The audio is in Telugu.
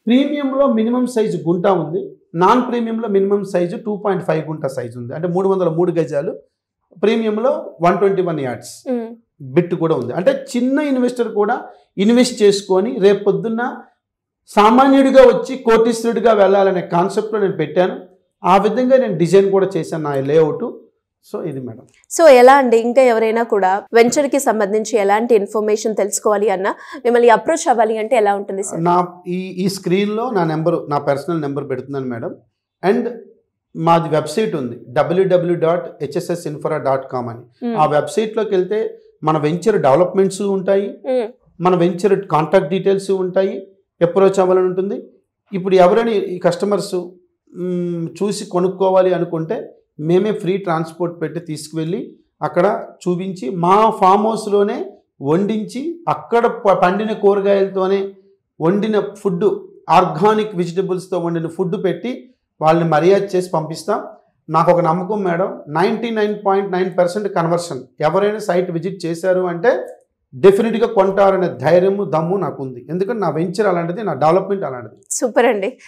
ప్రీమియంలో మినిమం సైజు గుంట ఉంది, నాన్ ప్రీమియంలో మినిమం సైజు 2.5 గుంట సైజు ఉంది, అంటే 303 గజాలు. ప్రీమియంలో 121 యార్డ్స్ బిట్ కూడా ఉంది. అంటే చిన్న ఇన్వెస్టర్ కూడా ఇన్వెస్ట్ చేసుకొని రేపు పొద్దున్న సామాన్యుడిగా వచ్చి కోటీశ్వరుడిగా వెళ్ళాలనే కాన్సెప్ట్లో నేను పెట్టాను. ఆ విధంగా నేను డిజైన్ కూడా చేశాను నా లేఅవుట్. సో ఇది మేడం. సో ఎలా అండి, ఇంకా ఎవరైనా కూడా వెంచర్కి సంబంధించి ఎలాంటి ఇన్ఫర్మేషన్ తెలుసుకోవాలి అన్నా మిమ్మల్ని అప్రోచ్ అవ్వాలి అంటే ఎలా ఉంటుంది సార్? నా ఈ స్క్రీన్లో నా పర్సనల్ నెంబర్ పెడుతున్నాను మేడం. అండ్ మాది వెబ్సైట్ ఉంది www.hssinfra.com అని. ఆ వెబ్సైట్లోకి వెళ్తే మన వెంచర్ డెవలప్మెంట్స్ ఉంటాయి, మన వెంచర్ కాంటాక్ట్ డీటెయిల్స్ ఉంటాయి, అప్రోచ్ అవ్వాలని ఉంటుంది. ఇప్పుడు ఎవరైనా ఈ కస్టమర్స్ చూసి కొనుక్కోవాలి అనుకుంటే మేమే ఫ్రీ ట్రాన్స్పోర్ట్ పెట్టి తీసుకువెళ్ళి అక్కడ చూపించి మా ఫామ్ హౌస్లోనే వండించి అక్కడ పండిన కూరగాయలతోనే వండిన ఫుడ్, ఆర్గానిక్ వెజిటబుల్స్తో వండిన ఫుడ్ పెట్టి వాళ్ళని మర్యాద చేసి పంపిస్తాం. నాకు ఒక నమ్మకం మేడం, 99.9% కన్వర్షన్. ఎవరైనా సైట్ విజిట్ చేశారు అంటే డెఫినెట్గా కొంటారనే ధైర్యము దమ్ము నాకు ఉంది. ఎందుకంటే నా వెంచర్ అలాంటిది, నా డెవలప్మెంట్ అలాంటిది. సూపర్ అండి.